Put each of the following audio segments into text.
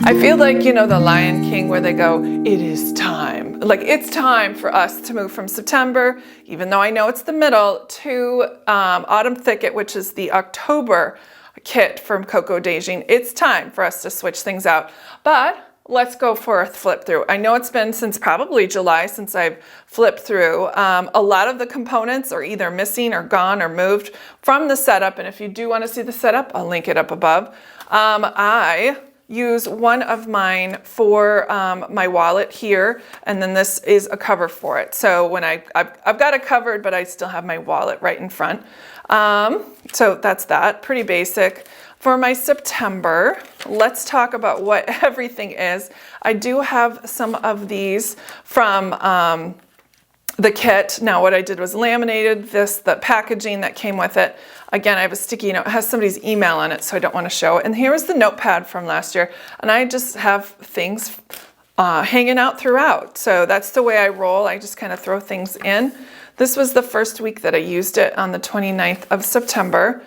I feel like, you know, the Lion King where they go, it is time. Like, it's time for us to move from September, even though I know it's the middle, to Autumn Thicket, which is the October kit from Coco Daging. It's time for us to switch things out. But let's go for a flip through. I know it's been since probably July since I've flipped through. A lot of the components are either missing or gone or moved from the setup. And if you do want to see the setup, I'll link it up above. I use one of mine for my wallet here, and then this is a cover for it. So when I've got it covered, but I still have my wallet right in front. So that's that, pretty basic. For my September, let's talk about what everything is. I do have some of these from the kit. Now what I did was laminated the packaging that came with it. Again, I have a sticky note. It has somebody's email on it, so I don't want to show it. And here was the notepad from last year. And I just have things hanging out throughout. So that's the way I roll. I just kind of throw things in. This was the first week that I used it on the 29th of September.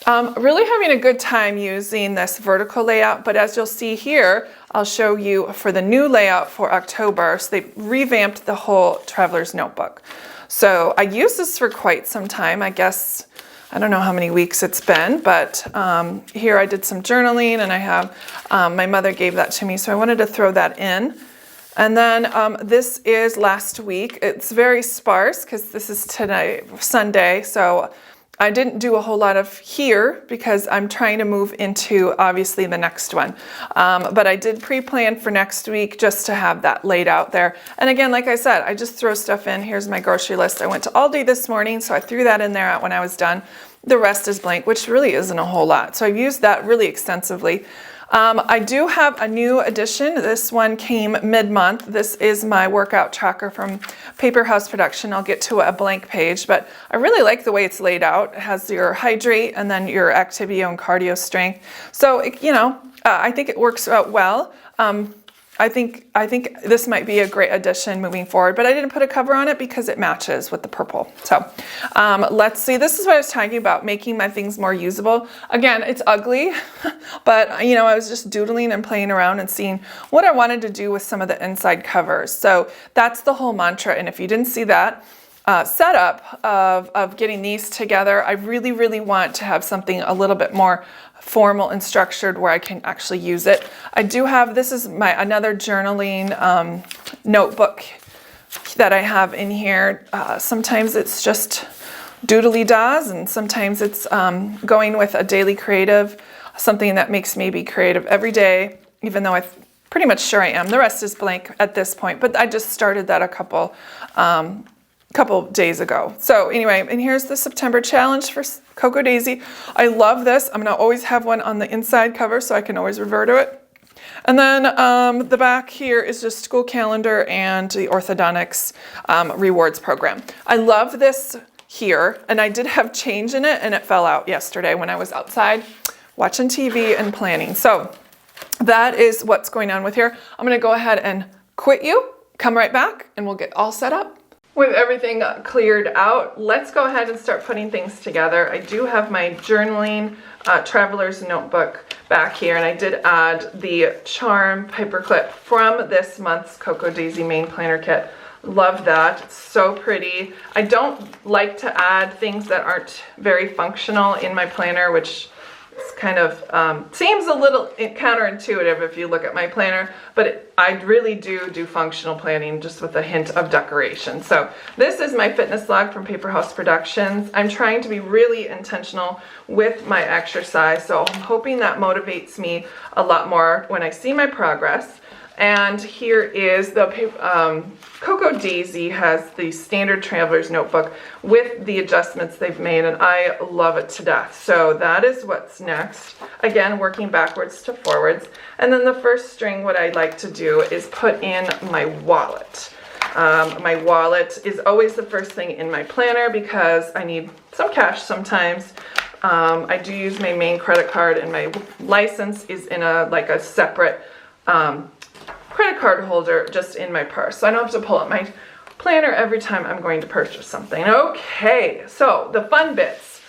Really having a good time using this vertical layout, but as you'll see here, I'll show you for the new layout for October. So they revamped the whole Traveler's Notebook. So I used this for quite some time. I guess, I don't know how many weeks it's been, but here I did some journaling, and I have, my mother gave that to me, so I wanted to throw that in. And then this is last week. It's very sparse because this is today, Sunday, so I didn't do a whole lot of here because I'm trying to move into obviously the next one. But I did pre-plan for next week just to have that laid out there. And again, like I said, I just throw stuff in. Here's my grocery list. I went to Aldi this morning, so I threw that in there when I was done. The rest is blank, which really isn't a whole lot. So I've used that really extensively. I do have a new addition. This one came mid-month. This is my workout tracker from Paper House Production. I'll get to a blank page, but I really like the way it's laid out. It has your hydrate and then your activity and cardio strength. So, you know, I think it works out well. I think this might be a great addition moving forward, but I didn't put a cover on it because it matches with the purple. So let's see, this is what I was talking about, making my things more usable. Again, it's ugly, but you know, I was just doodling and playing around and seeing what I wanted to do with some of the inside covers. So that's the whole mantra. And if you didn't see that setup of getting these together, I really, really want to have something a little bit more formal and structured where I can actually use it. I do have, this is my another journaling notebook that I have in here. Sometimes it's just doodly-daws, and sometimes it's going with a daily creative, something that makes me be creative every day, even though I'm pretty much sure I am. The rest is blank at this point, but I just started that a couple days ago. So anyway, and here's the September challenge for Coco Daisy. I love this. I'm gonna always have one on the inside cover so I can always revert to it. And then the back here is just school calendar and the orthodontics rewards program. I love this here, and I did have change in it and it fell out yesterday when I was outside watching TV and planning. So that is what's going on with here. I'm gonna go ahead and quit you, come right back, and we'll get all set up. With everything cleared out, let's go ahead and start putting things together. I do have my journaling traveler's notebook back here, and I did add the charm paperclip from this month's Coco Daisy main planner kit. Love that. It's so pretty. I don't like to add things that aren't very functional in my planner, which is kind of seems a little counterintuitive if you look at my planner, but I really do functional planning just with a hint of decoration. So this is my fitness log from Paper House Productions. I'm trying to be really intentional with my exercise, so I'm hoping that motivates me a lot more when I see my progress. And here is the Coco Daisy has the standard traveler's notebook with the adjustments they've made, and I love it to death. So that is what's next. Again, working backwards to forwards. And then the first string, what I like to do is put in my wallet. My wallet is always the first thing in my planner because I need some cash sometimes. I do use my main credit card, and my license is in a separate credit card holder just in my purse, so I don't have to pull out my planner every time I'm going to purchase something. Okay, so the fun bits.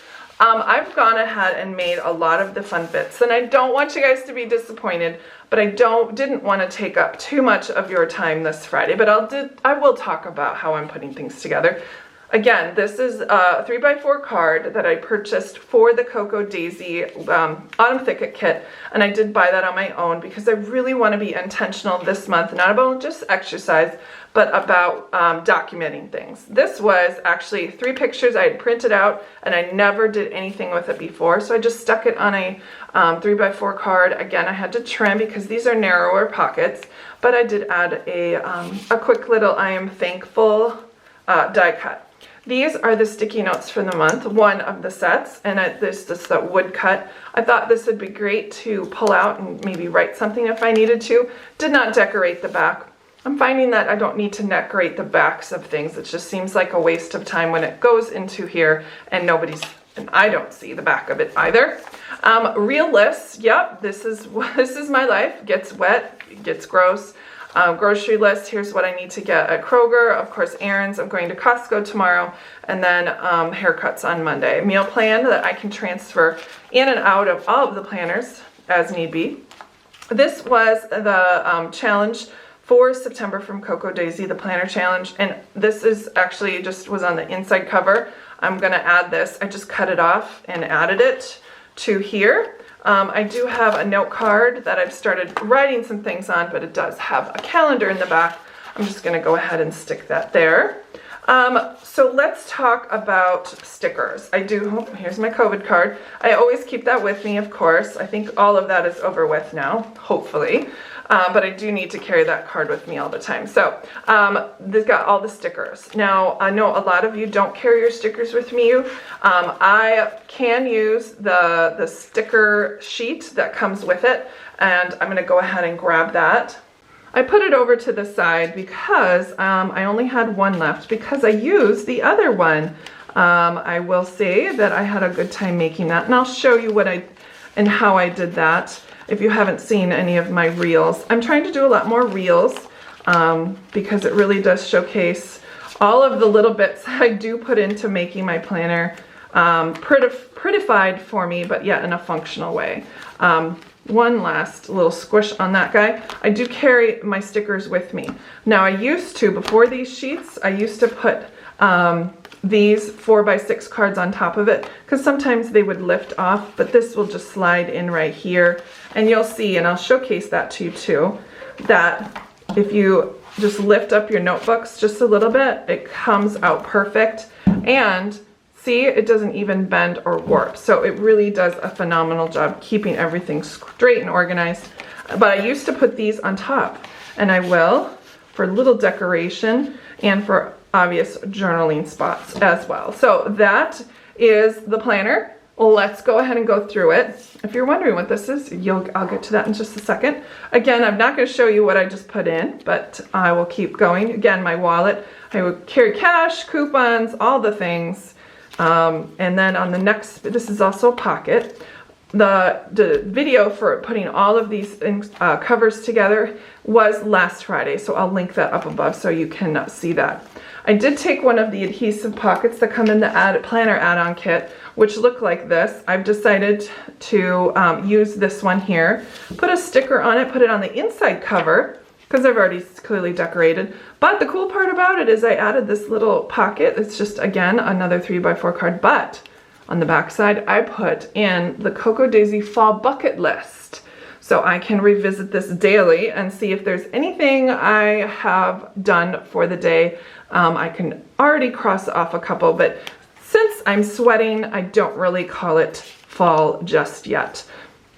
I've gone ahead and made a lot of the fun bits, and I don't want you guys to be disappointed, but I didn't want to take up too much of your time this Friday, but I will talk about how I'm putting things together. Again, this is a 3x4 card that I purchased for the Cocoa Daisy Autumn Thicket kit, and I did buy that on my own because I really want to be intentional this month, not about just exercise, but about documenting things. This was actually 3 pictures I had printed out, and I never did anything with it before, so I just stuck it on a 3x4 card. Again, I had to trim because these are narrower pockets, but I did add a quick little I am thankful die cut. These are the sticky notes for the month, one of the sets, and this is the wood cut. I thought this would be great to pull out and maybe write something if I needed to. Did not decorate the back. I'm finding that I don't need to decorate the backs of things. It just seems like a waste of time when it goes into here and I don't see the back of it either. Real lists, yep, this is my life. Gets wet, gets gross. Grocery list, here's what I need to get at Kroger, of course errands, I'm going to Costco tomorrow, and then haircuts on Monday. Meal plan that I can transfer in and out of all of the planners as need be. This was the challenge for September from Cocoa Daisy, the planner challenge, and this is actually just was on the inside cover. I'm going to add this. I just cut it off and added it to here. I do have a note card that I've started writing some things on, but it does have a calendar in the back. I'm just going to go ahead and stick that there. So let's talk about stickers. Here's my COVID card. I always keep that with me, of course. I think all of that is over with now, hopefully. But I do need to carry that card with me all the time. So they've got all the stickers. Now, I know a lot of you don't carry your stickers with you. I can use the sticker sheet that comes with it, and I'm going to go ahead and grab that. I put it over to the side because I only had one left because I used the other one. I will say that I had a good time making that, and I'll show you how I did that. If you haven't seen any of my reels, I'm trying to do a lot more reels because it really does showcase all of the little bits I do put into making my planner prettified for me, but yet in a functional way. One last little squish on that guy. I do carry my stickers with me. Now before these sheets, I used to put these 4x6 cards on top of it because sometimes they would lift off, but this will just slide in right here, and you'll see, and I'll showcase that to you too, that if you just lift up your notebooks just a little bit, it comes out perfect, and see, it doesn't even bend or warp. So it really does a phenomenal job keeping everything straight and organized. But I used to put these on top, and I will for little decoration and for obvious journaling spots as well. So that is the planner. Let's go ahead and go through it. If you're wondering what this is, I'll get to that in just a second. Again, I'm not going to show you what I just put in, but I will keep going. Again, my wallet, I would carry cash, coupons, all the things. And then on the next, this is also a pocket. The video for putting all of these covers together was last Friday, so I'll link that up above so you can see that. I did take one of the adhesive pockets that come in the planner add-on kit, which look like this. I've decided to use this one here, put a sticker on it, put it on the inside cover, because I've already clearly decorated. But the cool part about it is I added this little pocket. It's just, again, another 3x4 card, but on the back side, I put in the Cocoa Daisy Fall Bucket List. So I can revisit this daily and see if there's anything I have done for the day. I can already cross off a couple, but since I'm sweating, I don't really call it fall just yet.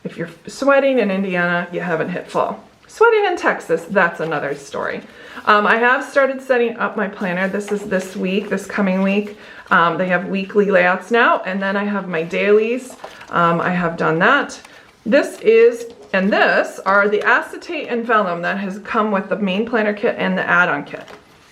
If you're sweating in Indiana, you haven't hit fall. Sweating in Texas, that's another story. I have started setting up my planner. This is this coming week. They have weekly layouts now, and then I have my dailies. I have done that. This are the acetate and vellum that has come with the main planner kit and the add-on kit.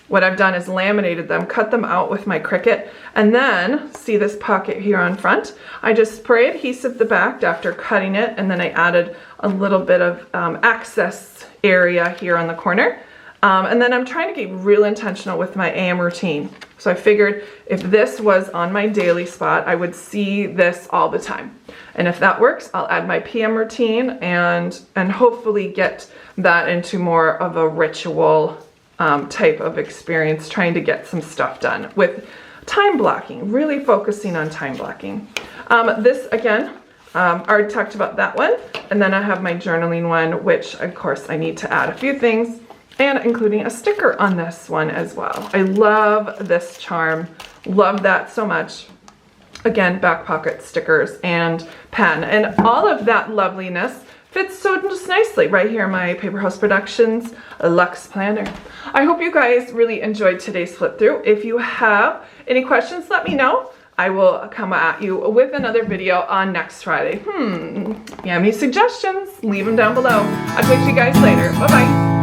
What I've done is laminated them, cut them out with my Cricut, and then, see this pocket here on front? I just spray adhesive the back after cutting it, and then I added a little bit of access area here on the corner. And then I'm trying to get real intentional with my AM routine. So I figured if this was on my daily spot, I would see this all the time. And if that works, I'll add my PM routine and hopefully get that into more of a ritual type of experience, trying to get some stuff done with time blocking, really focusing on time blocking. This again, already talked about that one. And then I have my journaling one, which of course I need to add a few things, and including a sticker on this one as well. I love this charm. Love that so much. Again, back pocket stickers and pen. And all of that loveliness fits so just nicely right here in my Paper House Productions Luxe Planner. I hope you guys really enjoyed today's flip through. If you have any questions, let me know. I will come at you with another video on next Friday. Yummy suggestions, leave them down below. I'll talk to you guys later. Bye-bye.